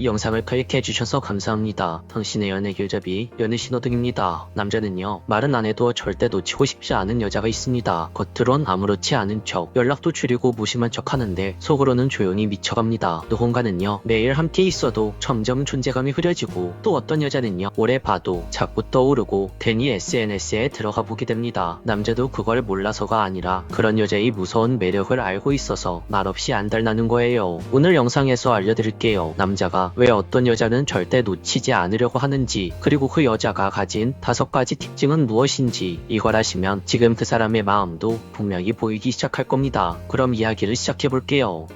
이 영상을 클릭해주셔서 감사합니다. 당신의 연애 길잡이 연애 신호등입니다. 남자는요, 말은 안 해도 절대 놓치고 싶지 않은 여자가 있습니다. 겉으론 아무렇지 않은 척, 연락도 줄이고 무심한 척 하는데 속으로는 조용히 미쳐갑니다. 누군가는요, 매일 함께 있어도 점점 존재감이 흐려지고, 또 어떤 여자는요, 오래 봐도 자꾸 떠오르고 괜히 SNS에 들어가 보게 됩니다. 남자도 그걸 몰라서가 아니라 그런 여자의 무서운 매력을 알고 있어서 말없이 안달나는 거예요. 오늘 영상에서 알려드릴게요. 남자가 왜 어떤 여자는 절대 놓치지 않으려고 하는지, 그리고 그 여자가 가진 5가지 특징은 무엇인지, 이걸 아시면 지금 그 사람의 마음도 분명히 보이기 시작할 겁니다. 그럼 이야기를 시작해볼게요.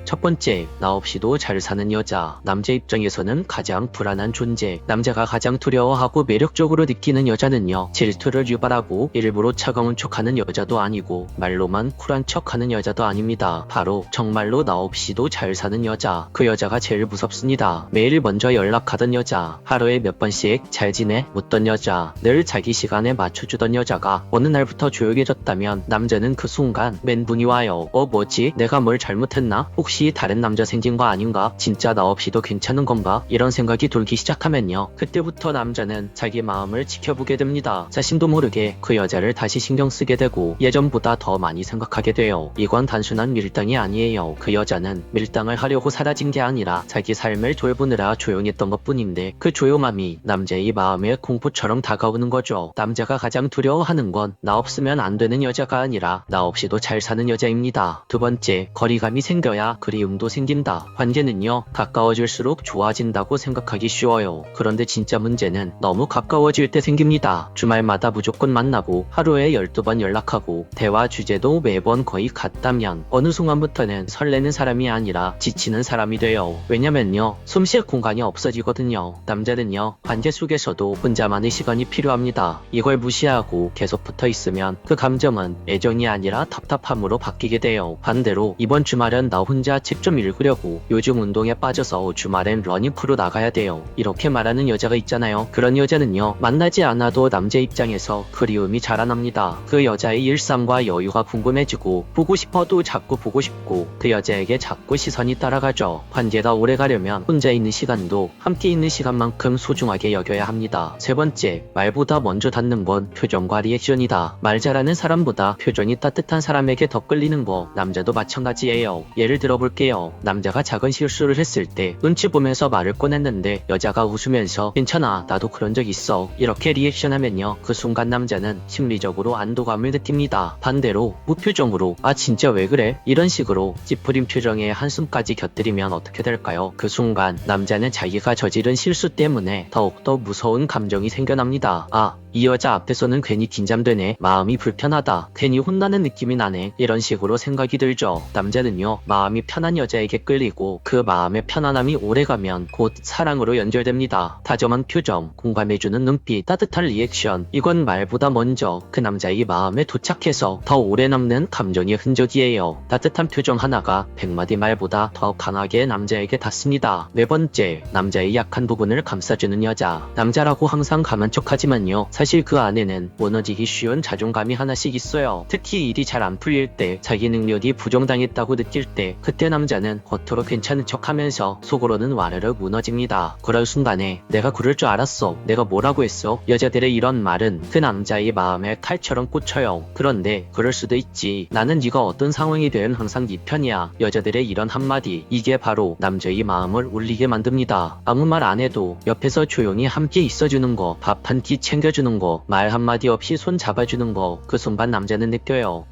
첫 번째, 나 없이도 잘 사는 여자. 남자 입장에서는 가장 불안한 존재. 남자가 가장 두려워하고 매력적으로 느끼는 여자는요, 질투를 유발하고 일부러 차가운 척하는 여자도 아니고 말로만 쿨한 척하는 여자도 아닙니다. 바로 정말로 나 없이도 잘 사는 여자. 그 여자가 제일 무섭습니다. 매일 먼저 연락하던 여자, 하루에 몇 번씩 잘 지내? 묻던 여자, 늘 자기 시간에 맞춰주던 여자가 어느 날부터 조용해졌다면 남자는 그 순간 멘붕이 와요. 뭐지? 내가 뭘 잘못했나? 혹시 다른 남자 생긴 거 아닌가? 진짜 나 없이도 괜찮은 건가? 이런 생각이 돌기 시작하면요, 그때부터 남자는 자기 마음을 지켜보게 됩니다. 자신도 모르게 그 여자를 다시 신경 쓰게 되고 예전보다 더 많이 생각하게 돼요. 이건 단순한 밀당이 아니에요. 그 여자는 밀당을 하려고 사라진 게 아니라 자기 삶을 돌보느라 조용했던 것 뿐인데, 그 조용함이 남자의 마음에 공포처럼 다가오는 거죠. 남자가 가장 두려워하는 건 나 없으면 안 되는 여자가 아니라 나 없이도 잘 사는 여자입니다. 두 번째, 거리감이 생겨야 그리움도 생긴다. 관계는요, 가까워질수록 좋아진다고 생각하기 쉬워요. 그런데 진짜 문제는 너무 가까워질 때 생깁니다. 주말마다 무조건 만나고 하루에 12번 연락하고 대화 주제도 매번 거의 같다면 어느 순간부터는 설레는 사람이 아니라 지치는 사람이 돼요. 왜냐면요, 숨 쉴 공간이 없어지거든요. 남자는요, 관계 속에서도 혼자만의 시간이 필요합니다. 이걸 무시하고 계속 붙어 있으면 그 감정은 애정이 아니라 답답함으로 바뀌게 돼요. 반대로 이번 주말은 나 혼자 책 좀 읽으려고, 요즘 운동에 빠져서 주말엔 러닝크루 나가야 돼요, 이렇게 말하는 여자가 있잖아요. 그런 여자는요, 만나지 않아도 남자 입장에서 그리움이 자라납니다. 그 여자의 일상과 여유가 궁금해지고 보고 싶어도 자꾸 보고 싶고 그 여자에게 자꾸 시선이 따라가죠. 관계가 오래 가려면 혼자 있는 시간도 함께 있는 시간만큼 소중하게 여겨야 합니다. 세 번째, 말보다 먼저 닿는 건 표정과 리액션이다. 말 잘하는 사람보다 표정이 따뜻한 사람에게 더 끌리는 거 남자도 마찬가지예요. 예를 들어볼게요. 남자가 작은 실수를 했을 때 눈치 보면서 말을 꺼냈는데 여자가 웃으면서 괜찮아, 나도 그런 적 있어, 이렇게 리액션하면요, 그 순간 남자는 심리적으로 안도감을 느낍니다. 반대로 무표정으로 아 진짜 왜 그래? 이런 식으로 찌푸린 표정에 한숨까지 곁들이면 어떻게 될까요? 그 순간 남자는 자기가 저지른 실수 때문에 더욱더 무서운 감정이 생겨납니다. 이 여자 앞에서는 괜히 긴장되네, 마음이 불편하다, 괜히 혼나는 느낌이 나네, 이런 식으로 생각이 들죠. 남자는요, 마음이 편한 여자에게 끌리고 그 마음의 편안함이 오래가면 곧 사랑으로 연결됩니다. 다정한 표정, 공감해주는 눈빛, 따뜻한 리액션, 이건 말보다 먼저 그 남자의 마음에 도착해서 더 오래 남는 감정의 흔적이에요. 따뜻한 표정 하나가 100마디 말보다 더 강하게 남자에게 닿습니다. 네 번째, 남자의 약한 부분을 감싸주는 여자. 남자라고 항상 강한 척하지만요, 사실 그 안에는 무너지기 쉬운 자존감이 하나씩 있어요. 특히 일이 잘 안 풀릴 때, 자기 능력이 부정당했다고 느낄 때, 그때 남자는 겉으로 괜찮은 척하면서 속으로는 와르르 무너집니다. 그럴 순간에 내가 그럴 줄 알았어, 내가 뭐라고 했어? 여자들의 이런 말은 그 남자의 마음에 칼처럼 꽂혀요. 그런데 그럴 수도 있지, 나는 네가 어떤 상황이 되든 항상 네 편이야. 여자들의 이런 한마디, 이게 바로 남자의 마음을 울리게 만듭니다. 아무 말 안 해도 옆에서 조용히 함께 있어주는 거, 밥 한 끼 챙겨주는 거, 말 한마디 없이 손 잡아주는 거, 그 순간 남자는 느껴요.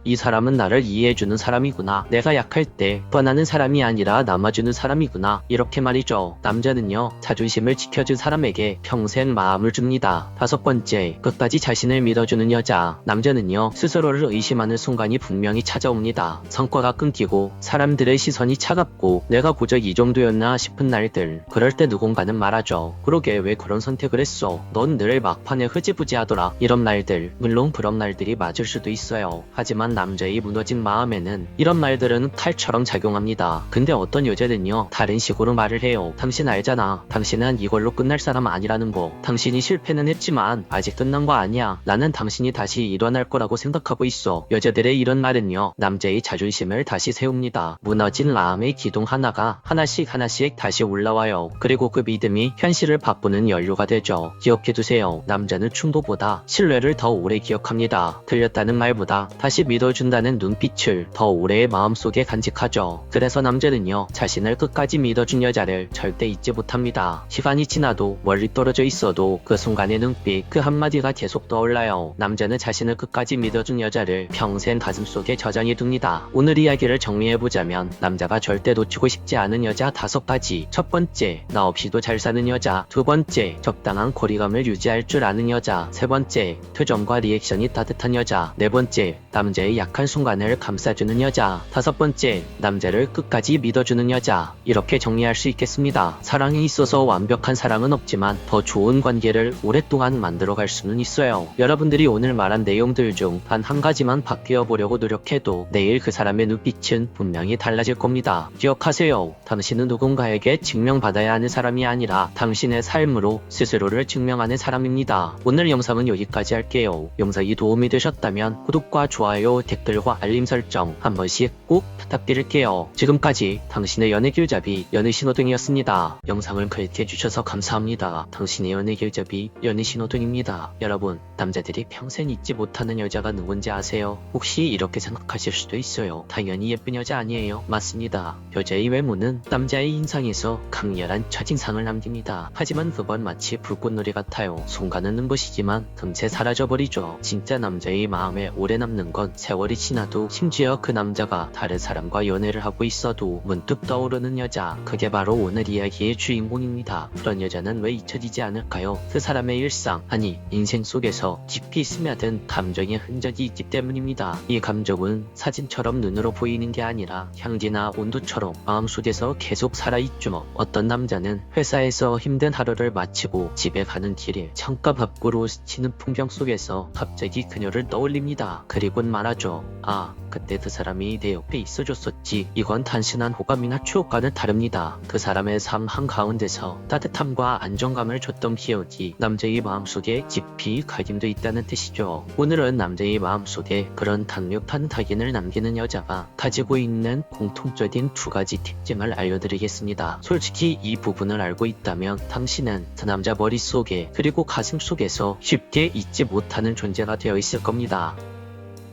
이 사람은 나를 이해해주는 사람이구나, 내가 약할 때 뻔하는 사람이 아니라 남아주는 사람이구나, 이렇게 말이죠. 남자는요, 자존심을 지켜준 사람에게 평생 마음을 줍니다. 다섯 번째, 끝까지 자신을 믿어주는 여자. 남자는요, 스스로를 의심하는 순간이 분명히 찾아옵니다. 성과가 끊기고 사람들의 시선이 차갑고 내가 고작 이 정도였나 싶은 날들, 그럴 때 누군가는 말하죠. 그러게 왜 그런 선택을 했어, 넌 늘 막판에 흐지부지하더라, 이런 말들. 물론 그런 날들이 맞을 수도 있어요. 하지만 하지만 남자의 무너진 마음에는 이런 말들은 칼처럼 작용합니다. 근데 어떤 여자는요 다른 식으로 말을 해요. 당신 알잖아. 당신은 이걸로 끝날 사람 아니라는 거. 당신이 실패는 했지만 아직 끝난 거 아니야. 나는 당신이 다시 일어날 거라고 생각하고 있어. 여자들의 이런 말은요 남자의 자존심을 다시 세웁니다. 무너진 마음의 기둥 하나가 하나씩 다시 올라와요. 그리고 그 믿음이 현실을 바꾸는 연료가 되죠. 기억해두세요. 남자는 충고보다 신뢰를 더 오래 기억합니다. 들렸다는 말보다 다시 믿어준다는 눈빛을 더 오래 마음속에 간직하죠. 그래서 남자는요 자신을 끝까지 믿어준 여자를 절대 잊지 못합니다. 시간이 지나도 멀리 떨어져 있어도 그 순간의 눈빛 그 한마디가 계속 떠올라요. 남자는 자신을 끝까지 믿어준 여자를 평생 가슴속에 저장해 둡니다. 오늘 이야기를 정리해보자면 남자가 절대 놓치고 싶지 않은 여자 5가지. 첫 번째, 나 없이도 잘 사는 여자. 두 번째, 적당한 거리감을 유지할 줄 아는 여자. 세 번째, 표정과 리액션이 따뜻한 여자. 네 번째, 남자의 약한 순간을 감싸주는 여자. 다섯 번째, 남자를 끝까지 믿어주는 여자. 이렇게 정리할 수 있겠습니다. 사랑에 있어서 완벽한 사랑은 없지만 더 좋은 관계를 오랫동안 만들어갈 수는 있어요. 여러분들이 오늘 말한 내용들 중 단 한 가지만 바뀌어 보려고 노력해도 내일 그 사람의 눈빛은 분명히 달라질 겁니다. 기억하세요. 당신은 누군가에게 증명받아야 하는 사람이 아니라 당신의 삶으로 스스로를 증명하는 사람입니다. 오늘 영상은 여기까지 할게요. 영상이 도움이 되셨다면 구독과 좋아요, 댓글과 알림 설정 한 번씩 꼭 부탁드릴게요. 지금까지 당신의 연애길잡이 연애신호등이었습니다. 영상을 클릭해주셔서 감사합니다. 당신의 연애길잡이 연애신호등입니다. 여러분, 남자들이 평생 잊지 못하는 여자가 누군지 아세요? 혹시 이렇게 생각하실 수도 있어요. 당연히 예쁜 여자 아니에요? 맞습니다. 여자의 외모는 남자의 인상에서 강렬한 첫인상을 남깁니다. 하지만 그건 마치 불꽃놀이 같아요. 순간은 눈부시지만 금세 사라져버리죠. 진짜 남자의 마음에 오래 남는 건 세월이 지나도 심지어 그 남자가 다른 사람과 연애를 하고 있어도 문득 떠오르는 여자. 그게 바로 오늘 이야기의 주인공입니다. 그런 여자는 왜 잊혀지지 않을까요? 그 사람의 일상, 아니 인생 속에서 깊이 스며든 감정의 흔적이 있기 때문입니다. 이 감정은 사진처럼 눈으로 보이는 게 아니라 향기나 온도처럼 마음속에서 계속 살아있죠. 어떤 남자는 회사에서 힘든 하루를 마치고 집에 가는 길에 창가 밖으로 스치는 풍경 속에서 갑자기 그녀를 떠올립니다. 그리곤 말하죠. 아, 그때 그 사람이 내 옆에 있어줬었지. 이건 단순한 호감이나 추억과는 다릅니다. 그 사람의 삶 한가운데서 따뜻함과 안정감을 줬던 기억이 남자의 마음속에 깊이 각인돼 있다는 뜻이죠. 오늘은 남자의 마음속에 그런 강력한 각인을 남기는 여자가 가지고 있는 공통적인 2가지 특징을 알려드리겠습니다. 솔직히 이 부분을 알고 있다면 당신은 그 남자 머릿속에 그리고 가슴 속에서 쉽게 잊지 못하는 존재가 되어 있을 겁니다.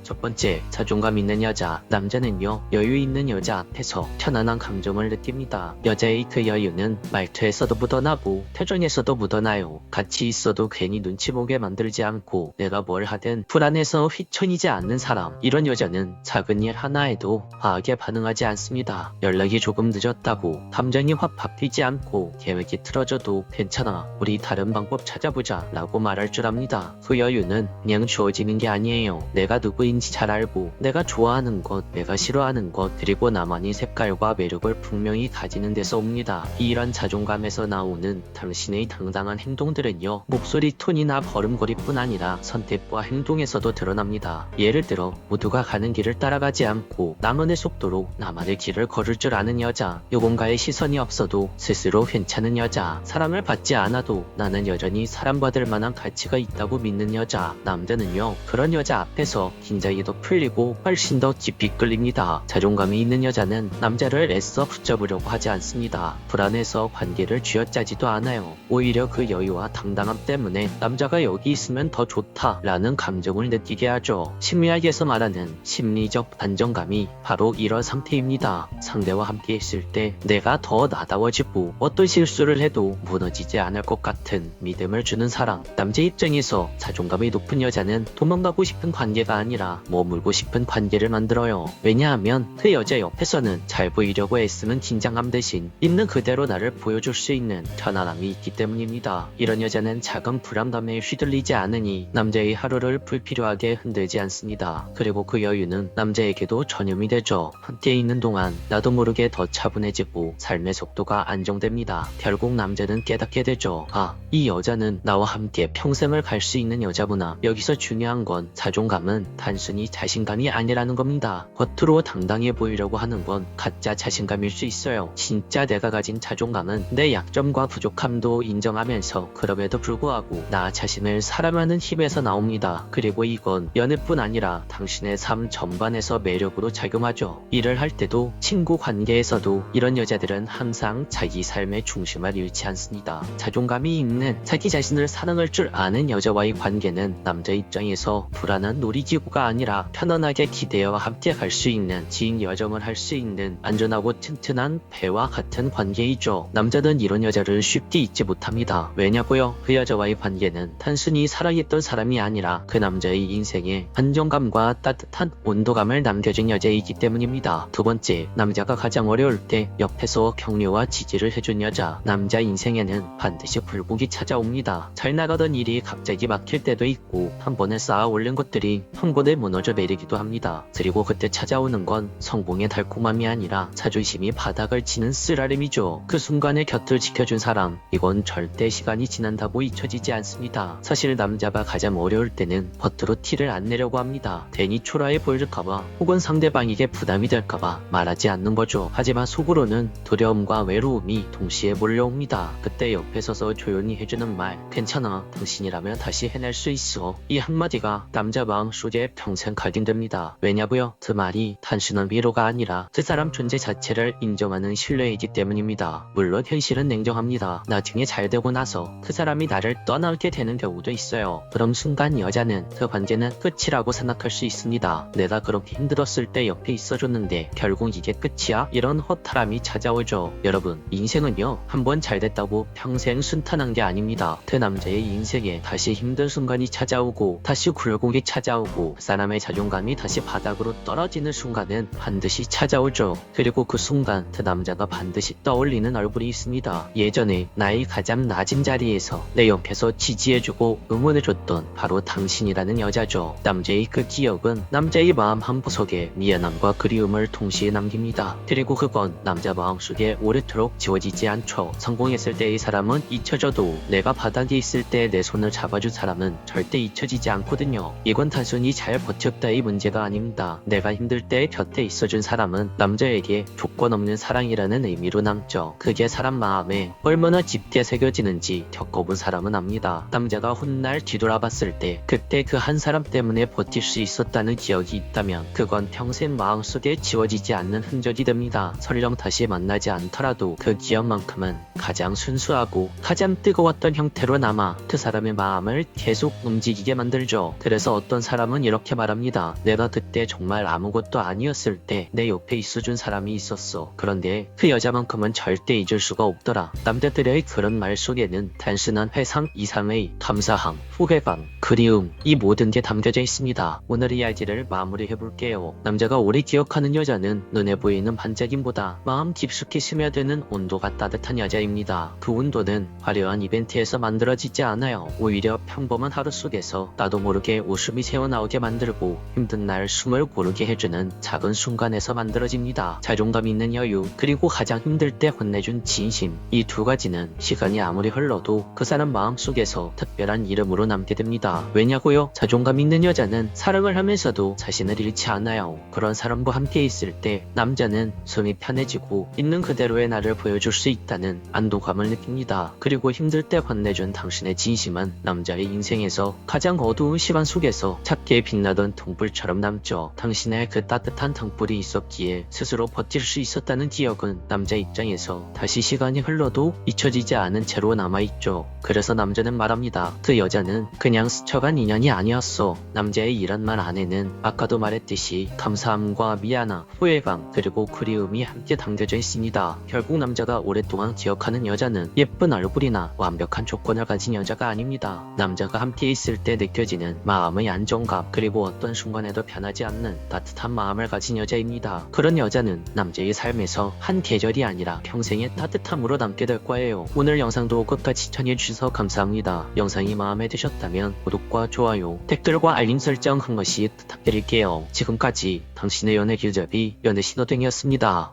첫 번째, 자존감 있는 여자. 남자는요 여유 있는 여자 앞에서 편안한 감정을 느낍니다. 여자의 그 여유는 말투에서도 묻어나고 표정에서도 묻어나요. 같이 있어도 괜히 눈치 보게 만들지 않고 내가 뭘 하든 불안해서 휘청이지 않는 사람. 이런 여자는 작은 일 하나에도 과하게 반응하지 않습니다. 연락이 조금 늦었다고 감정이 확 바뀌지 않고 계획이 틀어져도 괜찮아, 우리 다른 방법 찾아보자 라고 말할 줄 압니다. 그 여유는 그냥 주어지는 게 아니에요. 내가 누구인지 잘 알고 내가 좋아하는 것, 내가 싫어하는 것, 그리고 나만의 색깔과 매력을 분명히 가지는 데서 옵니다. 이런 자존감에서 나오는 당신의 당당한 행동들은요 목소리 톤이나 걸음걸이뿐 아니라 선택과 행동에서도 드러납니다. 예를 들어 모두가 가는 길을 따라가지 않고 나만의 속도로 나만의 길을 걸을 줄 아는 여자. 누군가의 시선이 없어도 스스로 괜찮은 여자. 사랑을 받지 않아도 나는 여전히 사랑받을 만한 가치가 있다고 믿는 여자. 남자는요 그런 여자 앞에서 긴장이 더 풀리고 훨씬 더 깊이 끌립니다. 자존감이 있는 여자는 남자를 애써 붙잡으려고 하지 않습니다. 불안해서 관계를 쥐어짜지도 않아요. 오히려 그 여유와 당당함 때문에 남자가 여기 있으면 더 좋다 라는 감정을 느끼게 하죠. 심리학에서 말하는 심리적 안정감이 바로 이런 상태입니다. 상대와 함께 있을 때 내가 더 나다워지고 어떤 실수를 해도 무너지지 않을 것 같은 믿음을 주는 사람. 남자 입장에서 자존감이 높은 여자는 도망가고 싶은 관계가 아니라 머물고 싶은 관계를 만들어요. 왜냐하면 그 여자 옆에서는 잘 보이려고 애쓰는 긴장감 대신 있는 그대로 나를 보여줄 수 있는 편안함이 있기 때문입니다. 이런 여자는 작은 불안감에 휘둘리지 않으니 남자의 하루를 불필요하게 흔들지 않습니다. 그리고 그 여유는 남자에게도 전염이 되죠. 함께 있는 동안 나도 모르게 더 차분해지고 삶의 속도가 안정됩니다. 결국 남자는 깨닫게 되죠. 아, 이 여자는 나와 함께 평생을 갈 수 있는 여자구나. 여기서 중요한 건 자존감은 단순히 단순히 자신감이 아니라는 겁니다. 겉으로 당당해 보이려고 하는 건 가짜 자신감일 수 있어요. 진짜 내가 가진 자존감은 내 약점과 부족함도 인정하면서 그럼에도 불구하고 나 자신을 사랑하는 힘에서 나옵니다. 그리고 이건 연애뿐 아니라 당신의 삶 전반에서 매력으로 작용하죠. 일을 할 때도 친구 관계에서도 이런 여자들은 항상 자기 삶의 중심을 잃지 않습니다. 자존감이 있는 자기 자신을 사랑할 줄 아는 여자와의 관계는 남자 입장에서 불안한 놀이기구가 아니라 편안하게 기대어와 함께 갈 수 있는 지인 여정을 할 수 있는 안전하고 튼튼한 배와 같은 관계이죠. 남자는 이런 여자를 쉽게 잊지 못합니다. 왜냐고요? 그 여자와의 관계는 단순히 사랑했던 사람이 아니라 그 남자의 인생에 안정감과 따뜻한 온도감을 남겨준 여자이기 때문입니다. 두 번째, 남자가 가장 어려울 때 옆에서 격려와 지지를 해준 여자. 남자 인생에는 반드시 굴곡이 찾아옵니다. 잘 나가던 일이 갑자기 막힐 때도 있고 한 번에 쌓아 올린 것들이 한 번에 무너져 내리기도 합니다. 그리고 그때 찾아오는 건 성공의 달콤함이 아니라 자존심이 바닥을 치는 쓰라림이죠. 그 순간에 곁을 지켜준 사람, 이건 절대 시간이 지난다고 잊혀지지 않습니다. 사실 남자가 가장 어려울 때는 겉으로 티를 안 내려고 합니다. 괜히 초라해 보일까봐 혹은 상대방에게 부담이 될까봐 말하지 않는 거죠. 하지만 속으로는 두려움과 외로움이 동시에 몰려옵니다. 그때 옆에 서서 조용히 해주는 말, 괜찮아, 당신이라면 다시 해낼 수 있어. 이 한마디가 남자 마음속에 평생 각인됩니다. 왜냐고요? 그 말이 단순한 위로가 아니라 그 사람 존재 자체를 인정하는 신뢰이기 때문입니다. 물론 현실은 냉정합니다. 나중에 잘 되고 나서 그 사람이 나를 떠나게 되는 경우도 있어요. 그럼 순간 여자는 그 관계는 끝이라고 생각할 수 있습니다. 내가 그렇게 힘들었을 때 옆에 있어줬는데 결국 이게 끝이야? 이런 허탈함이 찾아오죠. 여러분, 인생은요, 한번 잘 됐다고 평생 순탄한 게 아닙니다. 그 남자의 인생에 다시 힘든 순간이 찾아오고 다시 굴곡이 찾아오고 그 사람의 자존감이 다시 바닥으로 떨어지는 순간은 반드시 찾아오죠. 그리고 그 순간 그 남자가 반드시 떠올리는 얼굴이 있습니다. 예전에 나의 가장 낮은 자리에서 내 옆에서 지지해주고 응원해줬던 바로 당신이라는 여자죠. 남자의 그 기억은 남자의 마음 한구석에 미안함과 그리움을 동시에 남깁니다. 그리고 그건 남자 마음속에 오래도록 지워지지 않죠. 성공했을 때의 사람은 잊혀져도 내가 바닥에 있을 때 내 손을 잡아준 사람은 절대 잊혀지지 않거든요. 이건 단순히 잘 버텼다의 문제가 아닙니다. 내가 힘들 때 곁에 있어준 사람은 남자에게 조건 없는 사랑이라는 의미로 남죠. 그게 사람 마음에 얼마나 깊게 새겨지는지 겪어본 사람은 압니다. 남자가 훗날 뒤돌아봤을 때 그때 그 한 사람 때문에 버틸 수 있었다는 기억이 있다면 그건 평생 마음속에 지워지지 않는 흔적이 됩니다. 설령 다시 만나지 않더라도 그 기억만큼은 가장 순수하고 가장 뜨거웠던 형태로 남아 그 사람의 마음을 계속 움직이게 만들죠. 그래서 어떤 사람은 이렇게 말합니다. 내가 그때 정말 아무것도 아니었을 때 내 옆에 있어준 사람이 있었어. 그런데 그 여자만큼은 절대 잊을 수가 없더라. 남자들의 그런 말 속에는 단순한 회상 이상의 감사함, 후회감, 그리움, 이 모든 게 담겨져 있습니다. 오늘 이야기를 마무리해볼게요. 남자가 오래 기억하는 여자는 눈에 보이는 반짝임보다 마음 깊숙이 스며드는 온도가 따뜻한 여자입니다. 그 온도는 화려한 이벤트에서 만들어지지 않아요. 오히려 평범한 하루 속에서 나도 모르게 웃음이 새어나오게 만들고 힘든 날 숨을 고르게 해주는 작은 순간에서 만들어집니다. 자존감 있는 여유, 그리고 가장 힘들 때 혼내준 진심, 이 두 가지는 시간이 아무리 흘러도 그 사람 마음속에서 특별한 이름으로 남게 됩니다. 왜냐고요? 자존감 있는 여자는 사랑을 하면서도 자신을 잃지 않아요. 그런 사람과 함께 있을 때 남자는 숨이 편해지고 있는 그대로의 나를 보여줄 수 있다는 안도감을 느낍니다. 그리고 힘들 때 혼내준 당신의 진심은 남자의 인생에서 가장 어두운 시간 속에서 작게 빛나던 등불처럼 남죠. 당신의 그 따뜻한 등불이 있었기에 스스로 버틸 수 있었다는 기억은 남자 입장에서 다시 시간이 흘러도 잊혀지지 않은 채로 남아있죠. 그래서 남자는 말합니다. 그 여자는 그냥 스쳐간 인연이 아니었어. 남자의 이런 말 안에는 아까도 말했듯이 감사함과 미안함, 후회감, 그리고 그리움이 함께 담겨져 있습니다. 결국 남자가 오랫동안 기억하는 여자는 예쁜 얼굴이나 완벽한 조건을 가진 여자가 아닙니다. 남자가 함께 있을 때 느껴지는 마음의 안정감, 그리고 어떤 순간에도 변하지 않는 따뜻한 마음을 가진 여자입니다. 그런 여자는 남자의 삶에서 한 계절이 아니라 평생의 따뜻함으로 남게 될 거예요. 오늘 영상도 끝까지 시청해주셔서 감사합니다. 영상이 마음에 드셨다면 구독과 좋아요, 댓글과 알림 설정 한 번씩 부탁드릴게요. 지금까지 당신의 연애 길잡이 연애 신호등이었습니다.